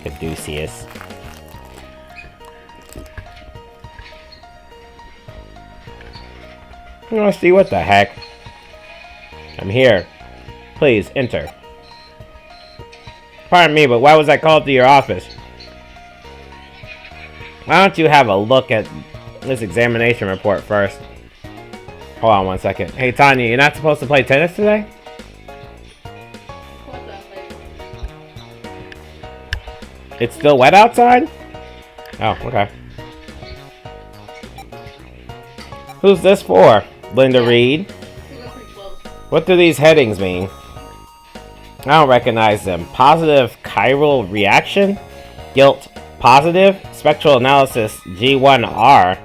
Caduceus. Let's see what the heck. I'm here. Please, enter. Pardon me, but why was I called to your office? Why don't you have a look at this examination report first? Hold on one second. Hey, Tanya, you're not supposed to play tennis today? It's still wet outside? Oh, okay. Who's this for? Linda Reed? What do these headings mean? I don't recognize them. Positive chiral reaction? Guilt positive? Spectral analysis G1R?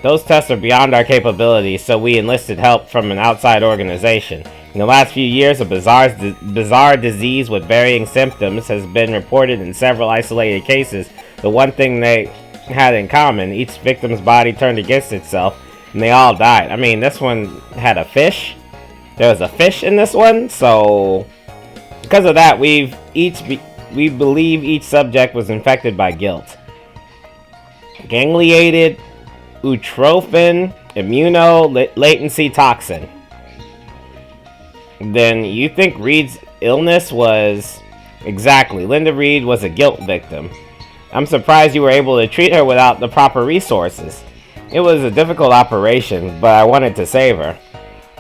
Those tests are beyond our capabilities, so we enlisted help from an outside organization. In the last few years, a bizarre disease with varying symptoms has been reported in several isolated cases. The one thing they had in common, each victim's body turned against itself, and they all died. I mean, this one had a fish. There was a fish in this one, so because of that, we believe each subject was infected by guilt. Gangliated utrophin immunolatency toxin. Then you think Reed's illness was... Exactly. Linda Reed was a guilt victim. I'm surprised you were able to treat her without the proper resources. It was a difficult operation, but I wanted to save her.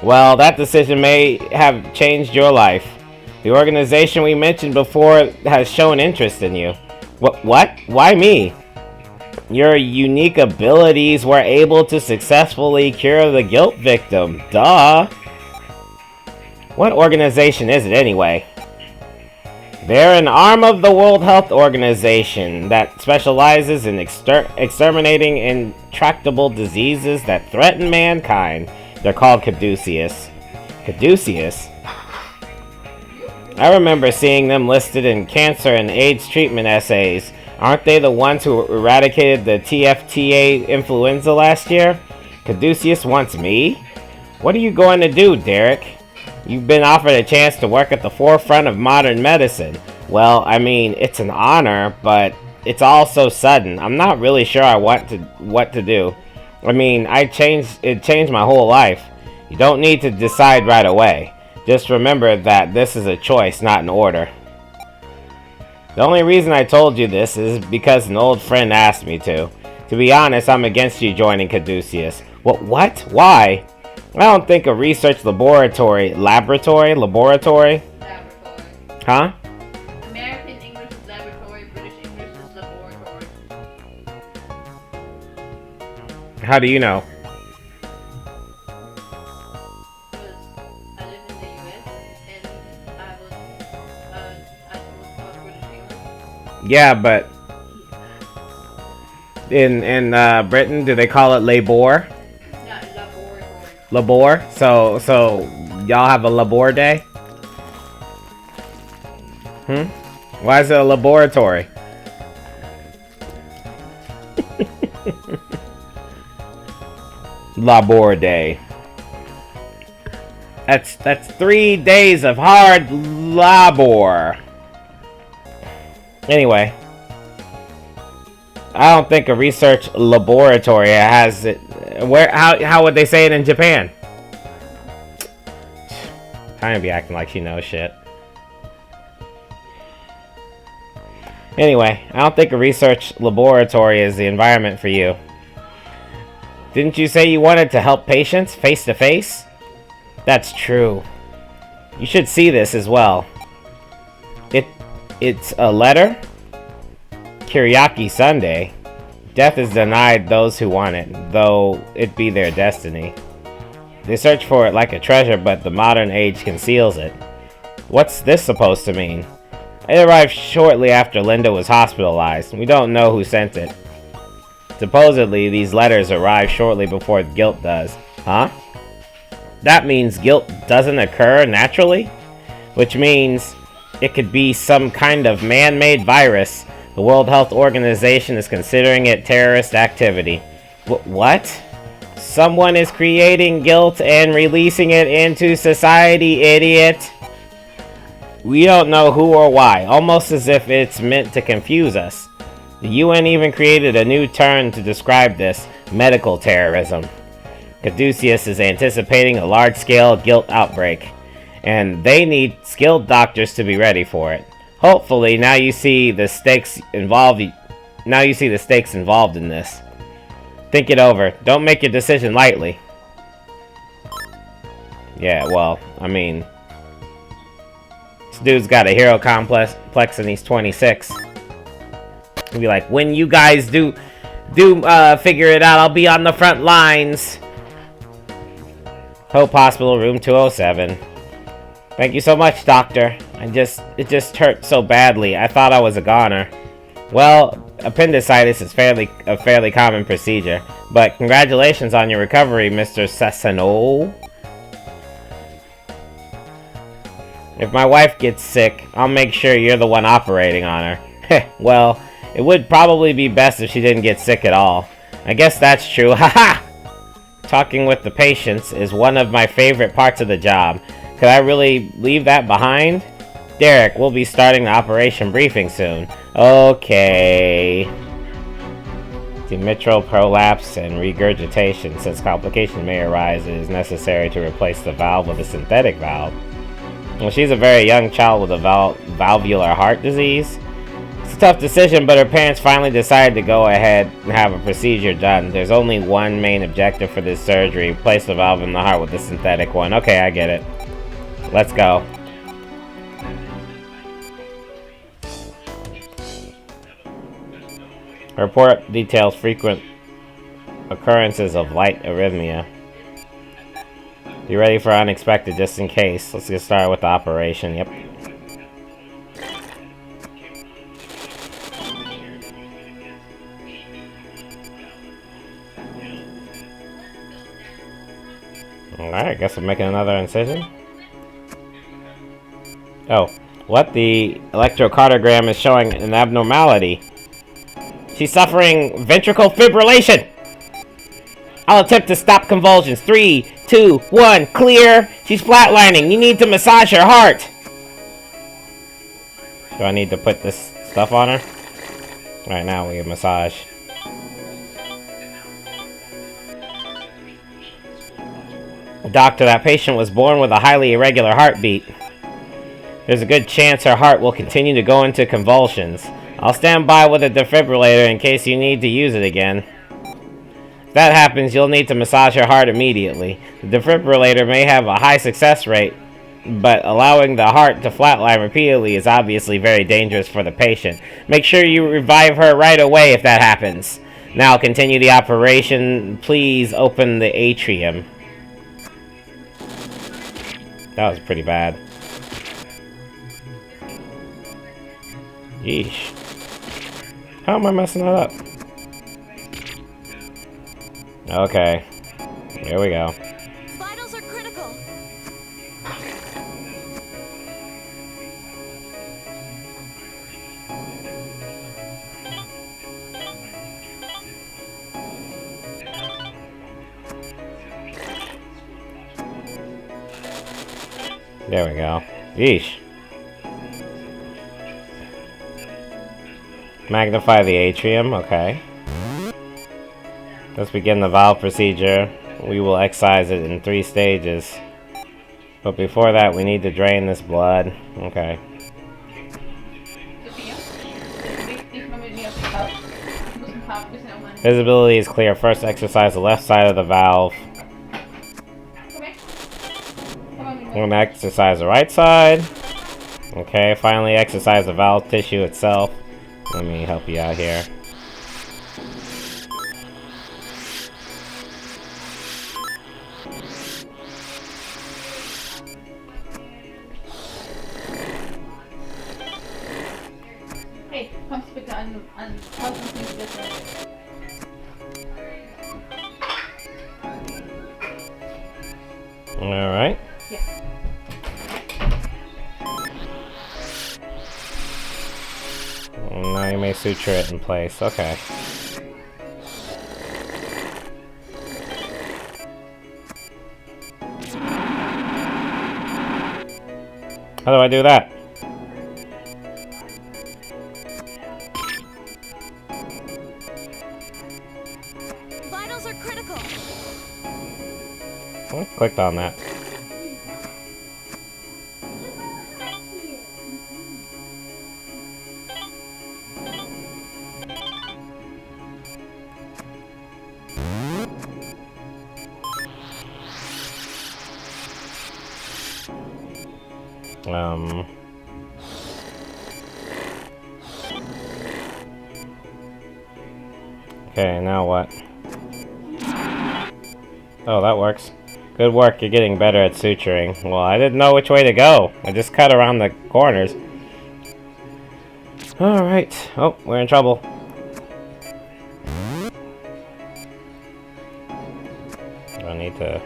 Well, that decision may have changed your life. The organization we mentioned before has shown interest in you. What? Why me? Your unique abilities were able to successfully cure the guilt victim. Duh! What organization is it anyway? They're an arm of the World Health Organization that specializes in exterminating intractable diseases that threaten mankind. They're called Caduceus. Caduceus? I remember seeing them listed in cancer and AIDS treatment essays. Aren't they the ones who eradicated the TFTA influenza last year? Caduceus wants me? What are you going to do, Derek? You've been offered a chance to work at the forefront of modern medicine. Well, I mean, it's an honor, but it's all so sudden. I'm not really sure I want what to do. I mean, it changed my whole life. You don't need to decide right away. Just remember that this is a choice, not an order. The only reason I told you this is because an old friend asked me to. To be honest, I'm against you joining Caduceus. What? Why? I don't think a research laboratory. Huh? American English is laboratory, British English is laboratory. How do you know? Because I lived in the US and I was taught British English. Yeah, but in Britain, do they call it labor? Labor? So y'all have a labor day? Why is it a laboratory? Labor day. That's 3 days of hard labor. Anyway, I don't think a research laboratory has it. How would they say it in Japan? Trying to be acting like she knows shit. Anyway, I don't think a research laboratory is the environment for you. Didn't you say you wanted to help patients face to face? That's true. You should see this as well. It's a letter? Kyriaki Sunday. Death is denied those who want it, though it be their destiny. They search for it like a treasure, but the modern age conceals it. What's this supposed to mean? It arrived shortly after Linda was hospitalized. We don't know who sent it. Supposedly, these letters arrive shortly before guilt does. Huh? That means guilt doesn't occur naturally? Which means it could be some kind of man-made virus. The World Health Organization is considering it terrorist activity. What? Someone is creating guilt and releasing it into society, idiot! We don't know who or why, almost as if it's meant to confuse us. The UN even created a new term to describe this: medical terrorism. Caduceus is anticipating a large-scale guilt outbreak, and they need skilled doctors to be ready for it. Hopefully, now you see the stakes involved in this. Think it over. Don't make your decision lightly. Yeah, well, I mean, this dude's got a hero complex and he's 26. He'll be like, when you guys do figure it out, I'll be on the front lines. Hope Hospital, room 207. Thank you so much, Doctor. It just hurt so badly. I thought I was a goner. Well, appendicitis is a fairly common procedure, but congratulations on your recovery, Mr. Sasano. If my wife gets sick, I'll make sure you're the one operating on her. Well, it would probably be best if she didn't get sick at all. I guess that's true. Haha! Talking with the patients is one of my favorite parts of the job. Could I really leave that behind? Derek, we'll be starting the operation briefing soon. Okay. Mitral prolapse and regurgitation. Since complications may arise, it is necessary to replace the valve with a synthetic valve. Well, she's a very young child with a valvular heart disease. It's a tough decision, but her parents finally decided to go ahead and have a procedure done. There's only one main objective for this surgery: replace the valve in the heart with a synthetic one. Okay, I get it. Let's go. Report details frequent occurrences of light arrhythmia. Be ready for unexpected just in case. Let's get started with the operation. Yep. Alright, I guess I'm making another incision. Oh, what? The electrocardiogram is showing an abnormality. She's suffering ventricular fibrillation! I'll attempt to stop convulsions. 3, 2, 1, clear! She's flatlining. You need to massage her heart! Do I need to put this stuff on her? Alright, now we get massage. Doctor, that patient was born with a highly irregular heartbeat. There's a good chance her heart will continue to go into convulsions. I'll stand by with a defibrillator in case you need to use it again. If that happens, you'll need to massage her heart immediately. The defibrillator may have a high success rate, but allowing the heart to flatline repeatedly is obviously very dangerous for the patient. Make sure you revive her right away if that happens. Now continue the operation. Please open the atrium. That was pretty bad. Yeesh. How am I messing that up? Okay. Here we go. Vitals are critical. There we go. Yeesh. Magnify the atrium, okay. Let's begin the valve procedure. We will excise it in 3 stages. But before that, we need to drain this blood. Okay. Visibility is clear. First, exercise the left side of the valve. We're gonna exercise the right side. Okay, finally exercise the valve tissue itself. Let me help you out here. Hey, kommst du bitte an Alright. Yeah. Now you may suture it in place. Okay. How do I do that? critical. I clicked on that. Okay, now what? Oh, that works. Good work, you're getting better at suturing. Well, I didn't know which way to go. I just cut around the corners. Alright. Oh, we're in trouble. I need to...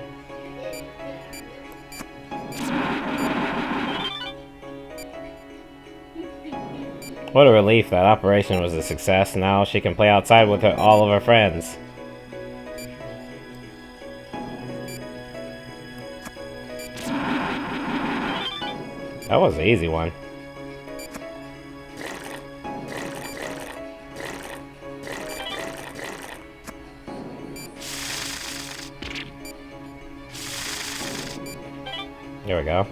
What a relief that operation was a success. Now she can play outside with all of her friends. That was an easy one. There we go.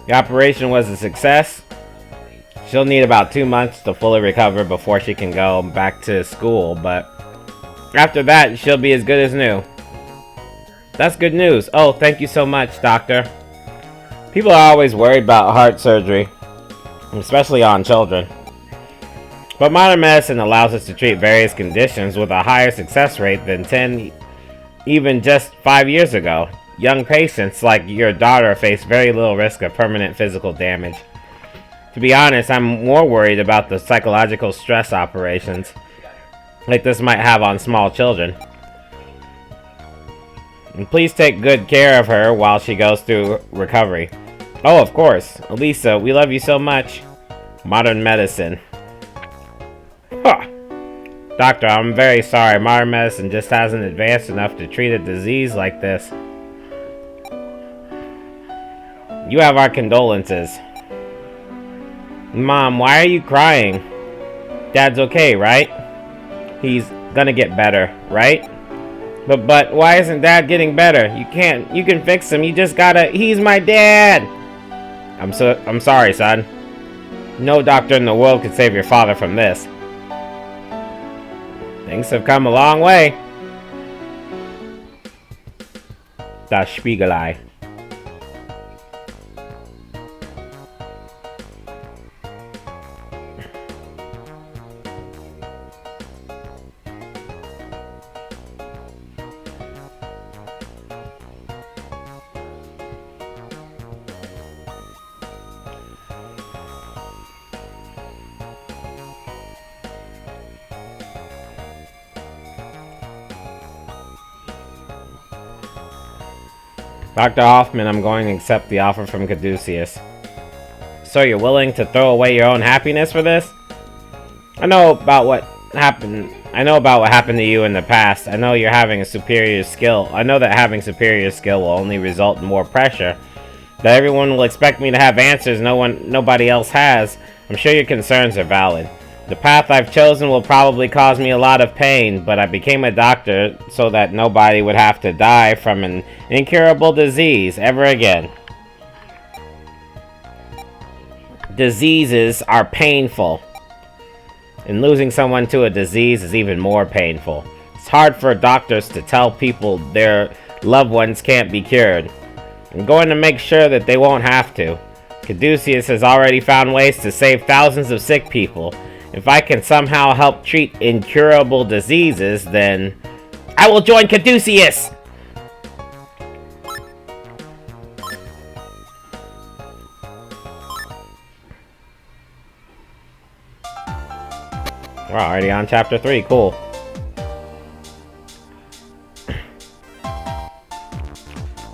The operation was a success. She'll need about 2 months to fully recover before she can go back to school, but after that, she'll be as good as new. That's good news. Oh, thank you so much, doctor. People are always worried about heart surgery, especially on children. But modern medicine allows us to treat various conditions with a higher success rate than 10, even just 5 years ago. Young patients like your daughter face very little risk of permanent physical damage. To be honest, I'm more worried about the psychological stress operations like this might have on small children. And please take good care of her while she goes through recovery. Oh, of course. Elisa, we love you so much. Modern medicine. Huh. Doctor, I'm very sorry. Modern medicine just hasn't advanced enough to treat a disease like this. You have our condolences. Mom, why are you crying? Dad's okay, right? He's gonna get better, right? But why isn't Dad getting better? You can fix him. You just gotta. He's my dad. I'm sorry, son. No doctor in the world could save your father from this. Things have come a long way. Das Spiegelei. Dr. Hoffman, I'm going to accept the offer from Caduceus. So you're willing to throw away your own happiness for this? I know about what happened to you in the past. I know you're having a superior skill. I know that having superior skill will only result in more pressure. That everyone will expect me to have answers nobody else has. I'm sure your concerns are valid. The path I've chosen will probably cause me a lot of pain, but I became a doctor so that nobody would have to die from an incurable disease ever again. Diseases are painful. And losing someone to a disease is even more painful. It's hard for doctors to tell people their loved ones can't be cured. I'm going to make sure that they won't have to. Caduceus has already found ways to save thousands of sick people. If I can somehow help treat incurable diseases, then I will join Caduceus! We're already on chapter 3, cool.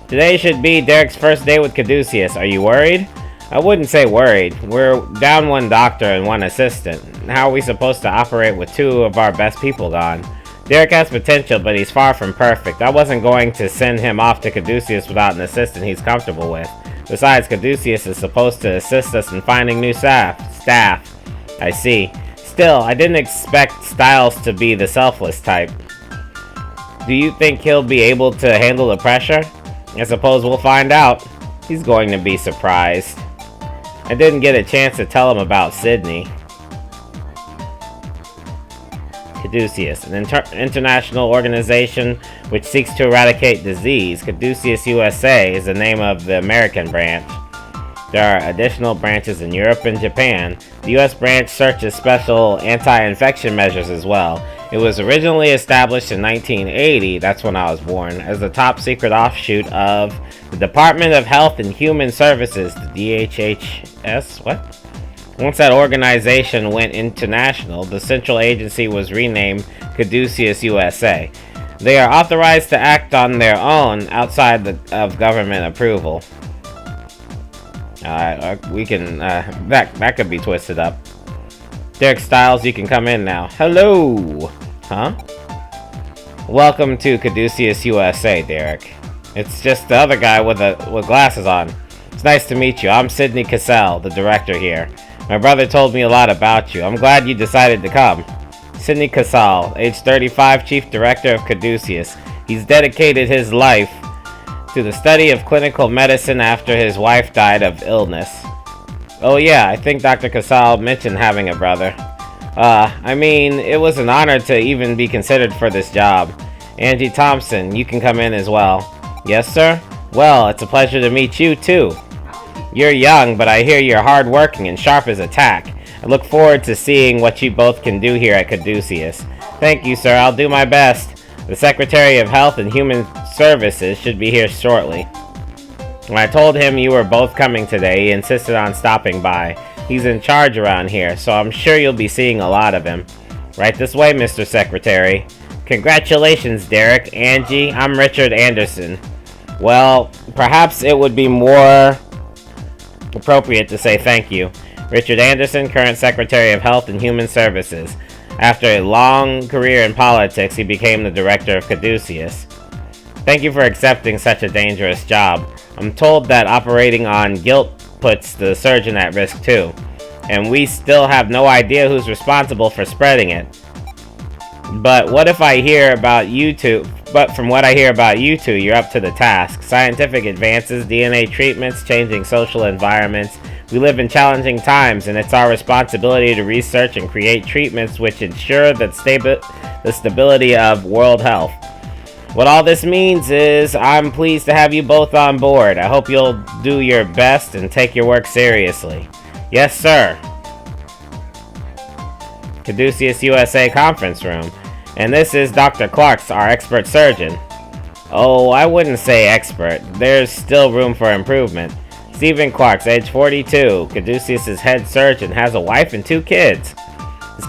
Today should be Derek's first day with Caduceus. Are you worried? I wouldn't say worried. We're down one doctor and one assistant. How are we supposed to operate with 2 of our best people gone? Derek has potential, but he's far from perfect. I wasn't going to send him off to Caduceus without an assistant he's comfortable with. Besides, Caduceus is supposed to assist us in finding new staff. I see. Still, I didn't expect Stiles to be the selfless type. Do you think he'll be able to handle the pressure? I suppose we'll find out. He's going to be surprised. I didn't get a chance to tell him about Sydney. Caduceus, an international organization which seeks to eradicate disease. Caduceus USA is the name of the American branch. There are additional branches in Europe and Japan. The US branch searches special anti-infection measures as well. It was originally established in 1980, that's when I was born, as the top secret offshoot of the Department of Health and Human Services, the DHHS, what? Once that organization went international, the central agency was renamed Caduceus USA. They are authorized to act on their own outside of government approval. That could be twisted up. Derek Stiles, you can come in now. Hello! Huh? Welcome to Caduceus USA, Derek. It's just the other guy with glasses on. It's nice to meet you. I'm Sidney Cassell, the director here. My brother told me a lot about you. I'm glad you decided to come. Sidney Cassell, age 35, chief director of Caduceus. He's dedicated his life to the study of clinical medicine after his wife died of illness. Oh yeah, I think Dr. Cassell mentioned having a brother. I mean, it was an honor to even be considered for this job. Angie Thompson, you can come in as well. Yes, sir? Well, it's a pleasure to meet you, too. You're young, but I hear you're hardworking and sharp as a tack. I look forward to seeing what you both can do here at Caduceus. Thank you, sir. I'll do my best. The Secretary of Health and Human Services should be here shortly. When I told him you were both coming today, he insisted on stopping by. He's in charge around here, so I'm sure you'll be seeing a lot of him. Right this way, Mr. Secretary. Congratulations, Derek. Angie, I'm Richard Anderson. Well, perhaps it would be more appropriate to say thank you. Richard Anderson, current Secretary of Health and Human Services. After a long career in politics, he became the director of Caduceus. Thank you for accepting such a dangerous job. I'm told that operating on guilt puts the surgeon at risk too, and we still have no idea who's responsible for spreading it. But what if I hear about you two? But from what I hear about you two, you're up to the task. Scientific advances, DNA treatments, changing social environments. We live in challenging times, and it's our responsibility to research and create treatments which ensure the stability of world health. What all this means is I'm pleased to have you both on board. I hope you'll do your best and take your work seriously. Yes, sir. Caduceus USA conference room. And this is Dr. Clark's, our expert surgeon. Oh, I wouldn't say expert. There's still room for improvement. Stephen Clark's, age 42. Caduceus' head surgeon, has a wife and 2 kids. His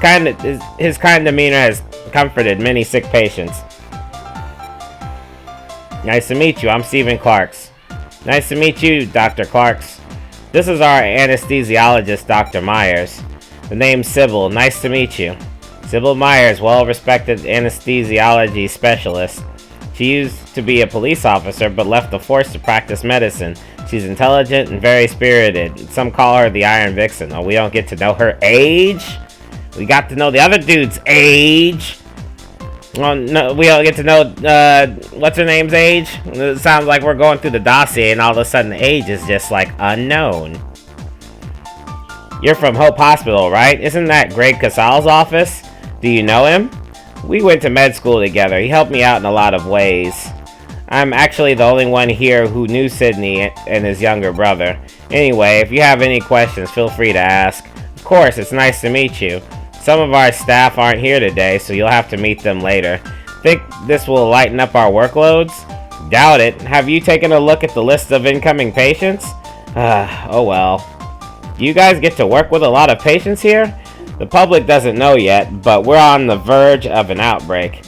kind demeanor has comforted many sick patients. Nice to meet you. I'm Stephen Clark's. Nice to meet you, Dr. Clark's. This is our anesthesiologist, Dr. Myers. The name's Sybil. Nice to meet you. Sybil Myers, well-respected anesthesiology specialist. She used to be a police officer, but left the force to practice medicine. She's intelligent and very spirited. Some call her the Iron Vixen. Oh, we don't get to know her age? We got to know the other dude's age. Well, no, we don't get to know, what's her name's age? It sounds like we're going through the dossier and all of a sudden the age is just, like, unknown. You're from Hope Hospital, right? Isn't that Greg Casal's office? Do you know him? We went to med school together. He helped me out in a lot of ways. I'm actually the only one here who knew Sidney and his younger brother. Anyway, if you have any questions, feel free to ask. Of course, it's nice to meet you. Some of our staff aren't here today, so you'll have to meet them later. Think this will lighten up our workloads? Doubt it. Have you taken a look at the list of incoming patients? Oh well. Do you guys get to work with a lot of patients here? The public doesn't know yet, but we're on the verge of an outbreak.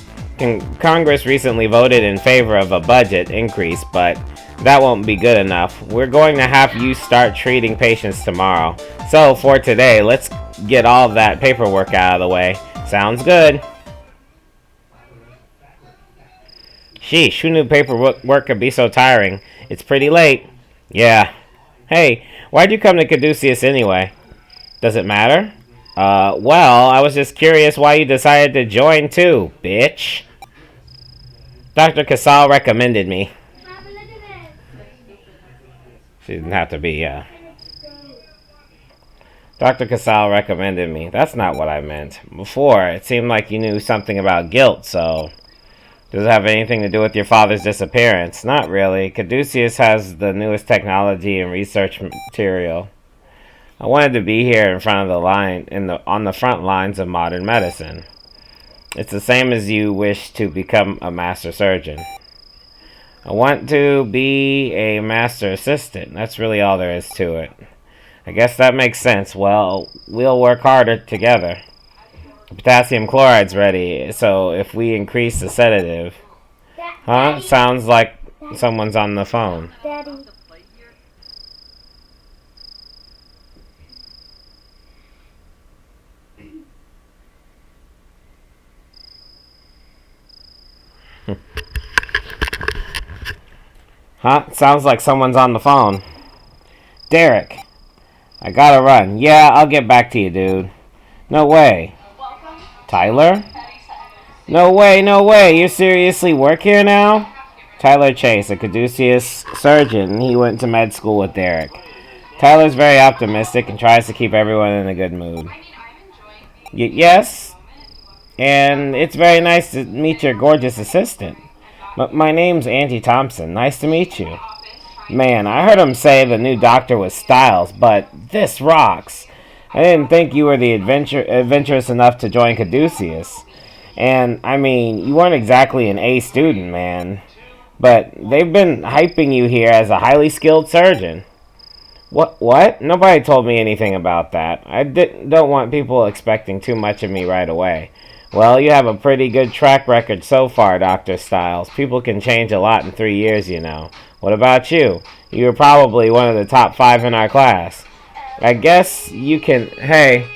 Congress recently voted in favor of a budget increase, but that won't be good enough. We're going to have you start treating patients tomorrow. So, for today, let's get all of that paperwork out of the way. Sounds good. Sheesh, who knew paperwork could be so tiring? It's pretty late. Yeah. Hey, why'd you come to Caduceus anyway? Does it matter? Well, I was just curious why you decided to join too, bitch. Dr. Casal recommended me. She didn't have to be, yeah. Dr. Casal recommended me. That's not what I meant. Before, it seemed like you knew something about guilt, so... Does it have anything to do with your father's disappearance? Not really. Caduceus has the newest technology and research material. I wanted to be here in front of the line, on the front lines of modern medicine. It's the same as you wish to become a master surgeon. I want to be a master assistant. That's really all there is to it. I guess that makes sense. Well, we'll work harder together. Potassium chloride's ready, so if we increase the sedative... Huh? Sounds like someone's on the phone. Daddy. Huh? Sounds like someone's on the phone. Derek. I gotta run. Yeah, I'll get back to you, dude. No way. Tyler? No way, no way. You seriously work here now? Tyler Chase, a Caduceus surgeon. He went to med school with Derek. Tyler's very optimistic and tries to keep everyone in a good mood. Yes? And it's very nice to meet your gorgeous assistant. My name's Angie Thompson. Nice to meet you. Man, I heard him say the new doctor was Stiles, but this rocks. I didn't think you were the adventurous enough to join Caduceus. And, I mean, you weren't exactly an A student, man. But they've been hyping you here as a highly skilled surgeon. What? Nobody told me anything about that. I don't want people expecting too much of me right away. Well, you have a pretty good track record so far, Dr. Stiles. People can change a lot in 3 years, you know. What about you? You were probably one of the top 5 in our class. I guess you can... Hey.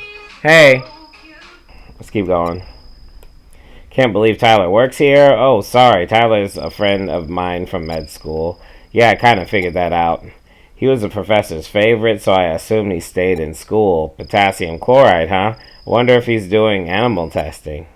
Let's keep going. Can't believe Tyler works here. Oh, sorry. Tyler's a friend of mine from med school. Yeah, I kind of figured that out. He was the professor's favorite, so I assumed he stayed in school. Potassium chloride, huh? Wonder if he's doing animal testing.